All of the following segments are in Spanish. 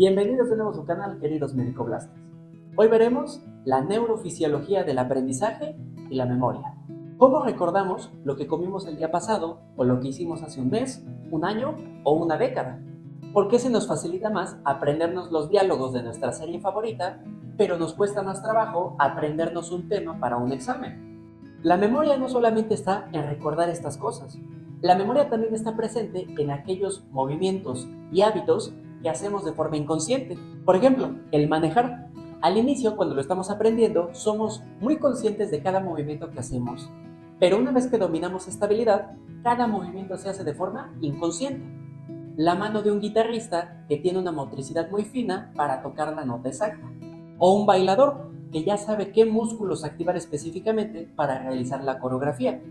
Bienvenidos de nuevo a su canal, queridos médico-blasters. Hoy veremos la neurofisiología del aprendizaje y la memoria. ¿Cómo recordamos lo que comimos el día pasado o lo que hicimos hace un mes, un año o una década? ¿Por qué se nos facilita más aprendernos los diálogos de nuestra serie favorita, pero nos cuesta más trabajo aprendernos un tema para un examen? La memoria no solamente está en recordar estas cosas. La memoria también está presente en aquellos movimientos y hábitos que hacemos de forma inconsciente. Por ejemplo, el manejar. Al inicio, cuando lo estamos aprendiendo, somos muy conscientes de cada movimiento que hacemos. Pero una vez que dominamos esta habilidad, cada movimiento se hace de forma inconsciente. La mano de un guitarrista que tiene una motricidad muy fina para tocar la nota exacta. O un bailador que ya sabe qué músculos activar específicamente para realizar la coreografía.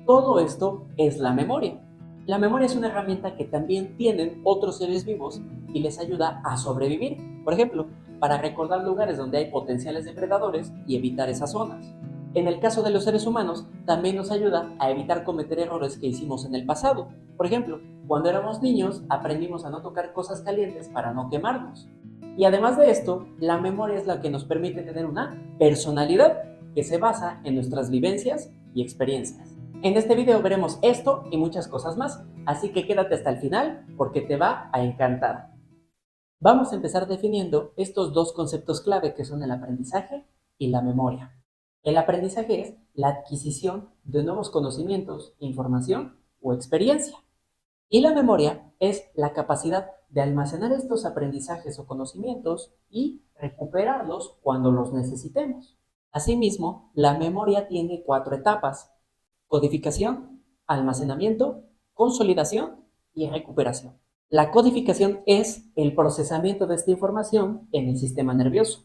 Todo esto es la memoria. La memoria es una herramienta que también tienen otros seres vivos y les ayuda a sobrevivir. Por ejemplo, para recordar lugares donde hay potenciales depredadores y evitar esas zonas. En el caso de los seres humanos, también nos ayuda a evitar cometer errores que hicimos en el pasado. Por ejemplo, cuando éramos niños, aprendimos a no tocar cosas calientes para no quemarnos. Y además de esto, la memoria es la que nos permite tener una personalidad que se basa en nuestras vivencias y experiencias. En este video veremos esto y muchas cosas más, así que quédate hasta el final porque te va a encantar. Vamos a empezar definiendo estos dos conceptos clave que son el aprendizaje y la memoria. El aprendizaje es la adquisición de nuevos conocimientos, información o experiencia. Y la memoria es la capacidad de almacenar estos aprendizajes o conocimientos y recuperarlos cuando los necesitemos. Asimismo, la memoria tiene 4 etapas: codificación, almacenamiento, consolidación y recuperación. La codificación es el procesamiento de esta información en el sistema nervioso.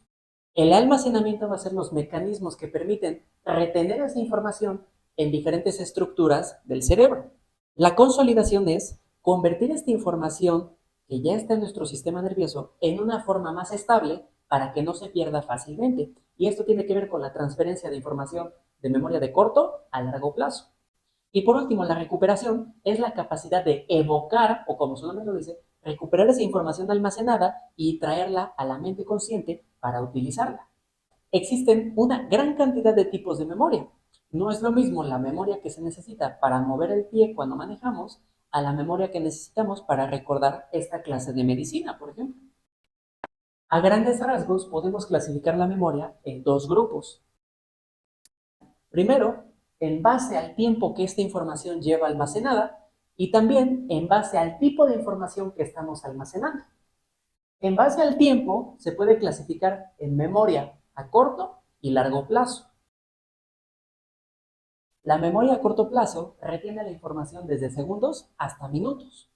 El almacenamiento va a ser los mecanismos que permiten retener esa información en diferentes estructuras del cerebro. La consolidación es convertir esta información que ya está en nuestro sistema nervioso en una forma más estable para que no se pierda fácilmente. Y esto tiene que ver con la transferencia de información de memoria de corto a largo plazo. Y por último, la recuperación es la capacidad de evocar, o como su nombre lo dice, recuperar esa información almacenada y traerla a la mente consciente para utilizarla. Existen una gran cantidad de tipos de memoria. No es lo mismo la memoria que se necesita para mover el pie cuando manejamos a la memoria que necesitamos para recordar esta clase de medicina, por ejemplo. A grandes rasgos podemos clasificar la memoria en dos grupos. Primero, en base al tiempo que esta información lleva almacenada y también en base al tipo de información que estamos almacenando. En base al tiempo se puede clasificar en memoria a corto y largo plazo. La memoria a corto plazo retiene la información desde segundos hasta minutos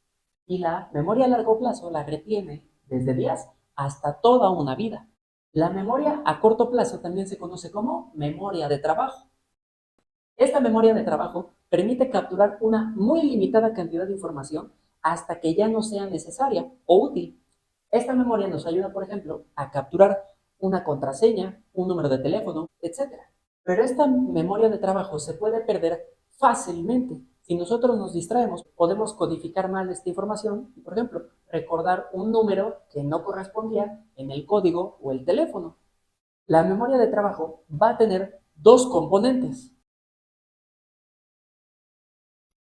y la memoria a largo plazo la retiene desde días hasta toda una vida. La memoria a corto plazo también se conoce como memoria de trabajo. Esta memoria de trabajo permite capturar una muy limitada cantidad de información hasta que ya no sea necesaria o útil. Esta memoria nos ayuda, por ejemplo, a capturar una contraseña, un número de teléfono, etc. Pero esta memoria de trabajo se puede perder fácilmente. Si nosotros nos distraemos, podemos codificar mal esta información y, por ejemplo, recordar un número que no correspondía en el código o el teléfono. La memoria de trabajo va a tener dos componentes.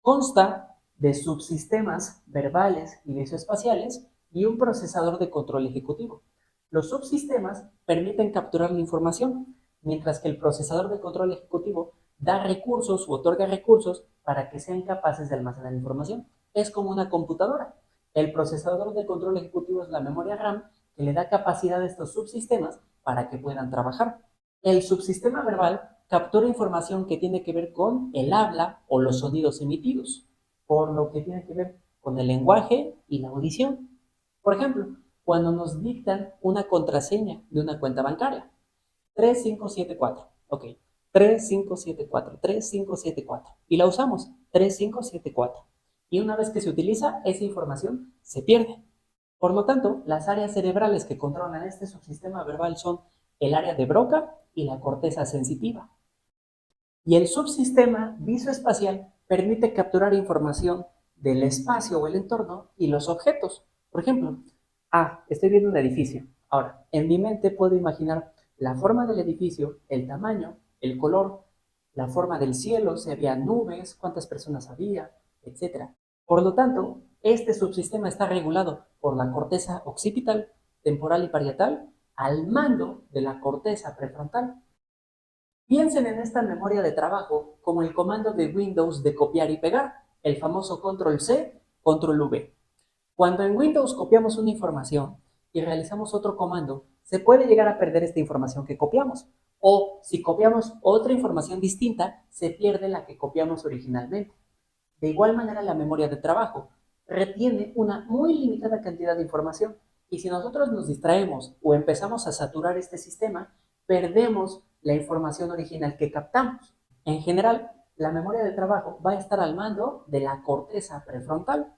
Consta de subsistemas verbales y visoespaciales y un procesador de control ejecutivo. Los subsistemas permiten capturar la información, mientras que el procesador de control ejecutivo da recursos u otorga recursos para que sean capaces de almacenar información. Es como una computadora. El procesador de control ejecutivo es la memoria RAM que le da capacidad a estos subsistemas para que puedan trabajar. El subsistema verbal captura información que tiene que ver con el habla o los sonidos emitidos, por lo que tiene que ver con el lenguaje y la audición. Por ejemplo, cuando nos dictan una contraseña de una cuenta bancaria, 3574, ok, 3574, 3574, y la usamos, 3574. Y una vez que se utiliza, esa información se pierde. Por lo tanto, las áreas cerebrales que controlan este subsistema verbal son el área de Broca y la corteza sensitiva. Y el subsistema visoespacial permite capturar información del espacio o el entorno y los objetos. Por ejemplo, Estoy viendo un edificio. Ahora, en mi mente puedo imaginar la forma del edificio, el tamaño, el color, la forma del cielo, si había nubes, cuántas personas había, etcétera. Por lo tanto, este subsistema está regulado por la corteza occipital, temporal y parietal al mando de la corteza prefrontal. Piensen en esta memoria de trabajo como el comando de Windows de copiar y pegar, el famoso control C, control V. Cuando en Windows copiamos una información y realizamos otro comando, se puede llegar a perder esta información que copiamos. O si copiamos otra información distinta, se pierde la que copiamos originalmente. De igual manera, la memoria de trabajo retiene una muy limitada cantidad de información y si nosotros nos distraemos o empezamos a saturar este sistema, perdemos la información original que captamos. En general, la memoria de trabajo va a estar al mando de la corteza prefrontal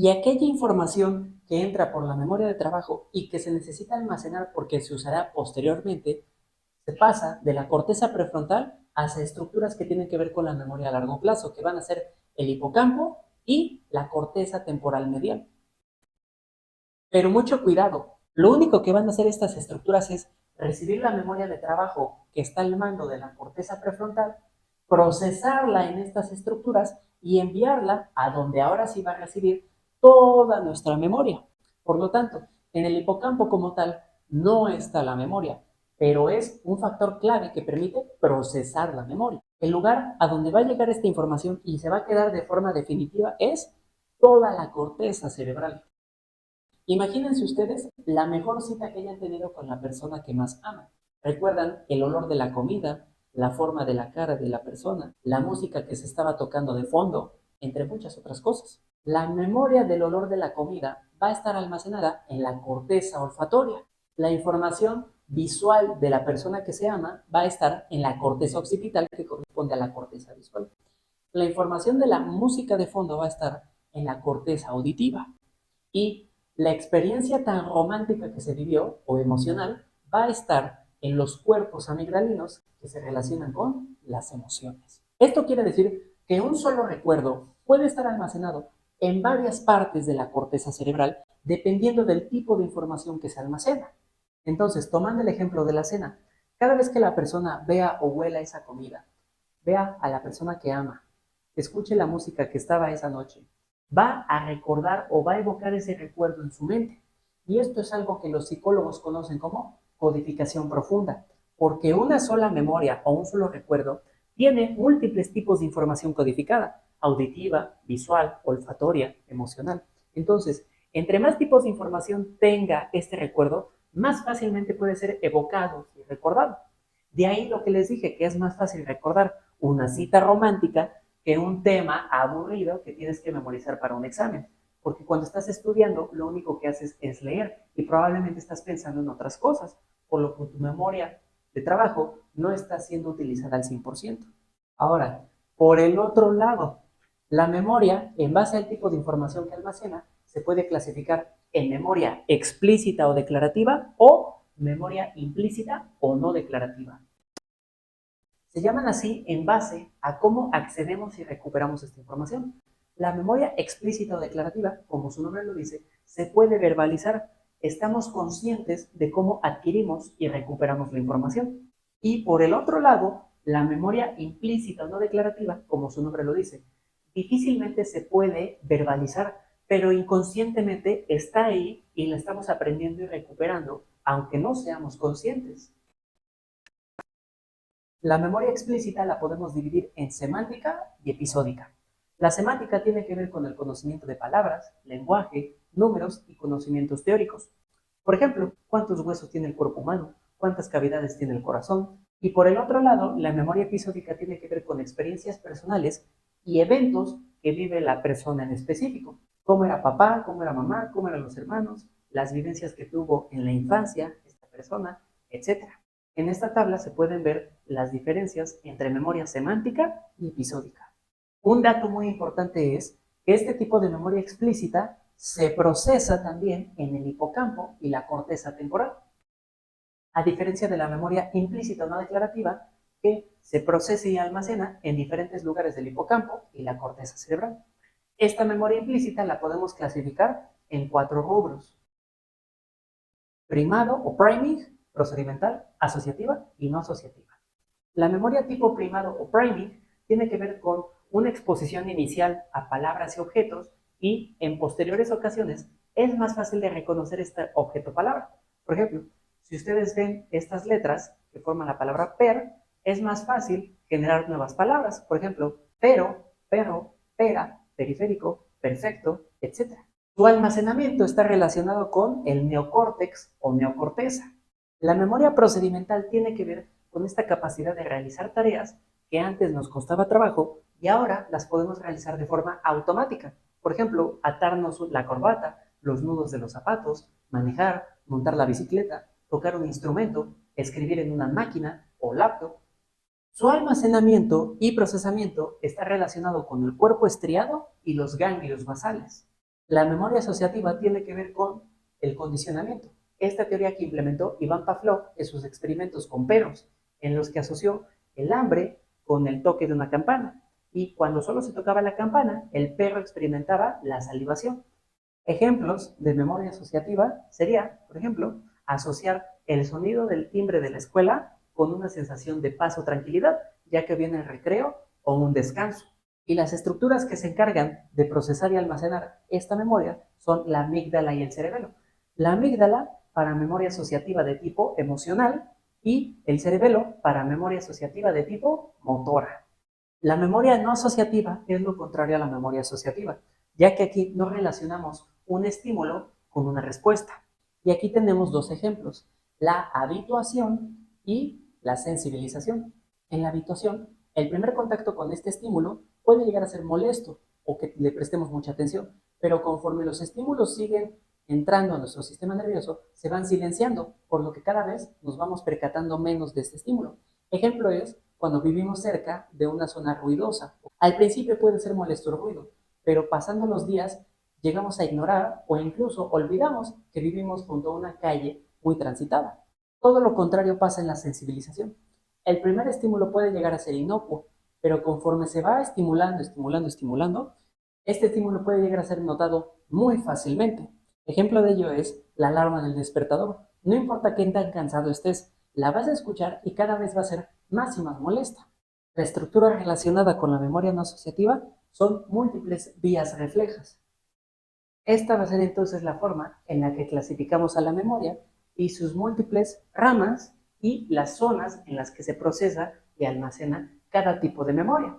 y aquella información que entra por la memoria de trabajo y que se necesita almacenar porque se usará posteriormente, se pasa de la corteza prefrontal hacia estructuras que tienen que ver con la memoria a largo plazo, que van a ser el hipocampo y la corteza temporal medial. Pero mucho cuidado, lo único que van a hacer estas estructuras es recibir la memoria de trabajo que está al mando de la corteza prefrontal, procesarla en estas estructuras y enviarla a donde ahora sí va a recibir toda nuestra memoria. Por lo tanto, en el hipocampo como tal no está la memoria, pero es un factor clave que permite procesar la memoria. El lugar a donde va a llegar esta información y se va a quedar de forma definitiva es toda la corteza cerebral. Imagínense ustedes la mejor cita que hayan tenido con la persona que más aman. ¿Recuerdan el olor de la comida, la forma de la cara de la persona, la música que se estaba tocando de fondo, entre muchas otras cosas? La memoria del olor de la comida va a estar almacenada en la corteza olfatoria. La información visual de la persona que se ama va a estar en la corteza occipital, que corresponde a la corteza visual. La información de la música de fondo va a estar en la corteza auditiva. Y la experiencia tan romántica que se vivió o emocional va a estar en los cuerpos amigdalinos que se relacionan con las emociones. Esto quiere decir que un solo recuerdo puede estar almacenado en varias partes de la corteza cerebral dependiendo del tipo de información que se almacena. Entonces, tomando el ejemplo de la cena, cada vez que la persona vea o huela esa comida, vea a la persona que ama, escuche la música que estaba esa noche, va a recordar o va a evocar ese recuerdo en su mente. Y esto es algo que los psicólogos conocen como codificación profunda, porque una sola memoria o un solo recuerdo tiene múltiples tipos de información codificada, auditiva, visual, olfatoria, emocional. Entonces, entre más tipos de información tenga este recuerdo, más fácilmente puede ser evocado y recordado. De ahí lo que les dije, que es más fácil recordar una cita romántica que un tema aburrido que tienes que memorizar para un examen. Porque cuando estás estudiando, lo único que haces es leer y probablemente estás pensando en otras cosas, por lo que tu memoria de trabajo no está siendo utilizada al 100%. Ahora, por el otro lado, la memoria, en base al tipo de información que almacena, se puede clasificar en memoria explícita o declarativa o memoria implícita o no declarativa. Se llaman así en base a cómo accedemos y recuperamos esta información. La memoria explícita o declarativa, como su nombre lo dice, se puede verbalizar. Estamos conscientes de cómo adquirimos y recuperamos la información. Y por el otro lado, la memoria implícita o no declarativa, como su nombre lo dice, difícilmente se puede verbalizar, pero inconscientemente está ahí y la estamos aprendiendo y recuperando, aunque no seamos conscientes. La memoria explícita la podemos dividir en semántica y episódica. La semántica tiene que ver con el conocimiento de palabras, lenguaje, números y conocimientos teóricos. Por ejemplo, cuántos huesos tiene el cuerpo humano, cuántas cavidades tiene el corazón. Y por el otro lado, la memoria episódica tiene que ver con experiencias personales y eventos que vive la persona en específico. Cómo era papá, cómo era mamá, cómo eran los hermanos, las vivencias que tuvo en la infancia esta persona, etcétera. En esta tabla se pueden ver las diferencias entre memoria semántica y episódica. Un dato muy importante es que este tipo de memoria explícita se procesa también en el hipocampo y la corteza temporal, a diferencia de la memoria implícita o no declarativa, que se procesa y almacena en diferentes lugares del hipocampo y la corteza cerebral. Esta memoria implícita la podemos clasificar en 4 rubros. primado o priming, procedimental, asociativa y no asociativa. La memoria tipo primado o priming tiene que ver con una exposición inicial a palabras y objetos y en posteriores ocasiones es más fácil de reconocer este objeto-palabra. Por ejemplo, si ustedes ven estas letras que forman la palabra per, es más fácil generar nuevas palabras. Por ejemplo, pero, perro, pera, periférico, perfecto, etc. Su almacenamiento está relacionado con el neocórtex o neocorteza. La memoria procedimental tiene que ver con esta capacidad de realizar tareas que antes nos costaba trabajo y ahora las podemos realizar de forma automática. Por ejemplo, atarnos la corbata, los nudos de los zapatos, manejar, montar la bicicleta, tocar un instrumento, escribir en una máquina o laptop. Su almacenamiento y procesamiento está relacionado con el cuerpo estriado y los ganglios basales. La memoria asociativa tiene que ver con el condicionamiento. Esta teoría que implementó Iván Pavlov en sus experimentos con perros, en los que asoció el hambre con el toque de una campana. Y cuando solo se tocaba la campana, el perro experimentaba la salivación. Ejemplos de memoria asociativa sería, por ejemplo, asociar el sonido del timbre de la escuela con una sensación de paz o tranquilidad, ya que viene el recreo o un descanso. Y las estructuras que se encargan de procesar y almacenar esta memoria son la amígdala y el cerebelo. La amígdala para memoria asociativa de tipo emocional y el cerebelo para memoria asociativa de tipo motora. La memoria no asociativa es lo contrario a la memoria asociativa, ya que aquí no relacionamos un estímulo con una respuesta. Y aquí tenemos dos ejemplos, la habituación y la sensibilización. En la habituación, el primer contacto con este estímulo puede llegar a ser molesto o que le prestemos mucha atención, pero conforme los estímulos siguen entrando a nuestro sistema nervioso, se van silenciando, por lo que cada vez nos vamos percatando menos de este estímulo. Ejemplo es cuando vivimos cerca de una zona ruidosa. Al principio puede ser molesto el ruido, pero pasando los días llegamos a ignorar o incluso olvidamos que vivimos junto a una calle muy transitada. Todo lo contrario pasa en la sensibilización. El primer estímulo puede llegar a ser inocuo, pero conforme se va estimulando, este estímulo puede llegar a ser notado muy fácilmente. Ejemplo de ello es la alarma del despertador. No importa qué tan cansado estés, la vas a escuchar y cada vez va a ser más y más molesta. La estructura relacionada con la memoria no asociativa son múltiples vías reflejas. Esta va a ser entonces la forma en la que clasificamos a la memoria y sus múltiples ramas y las zonas en las que se procesa y almacena cada tipo de memoria.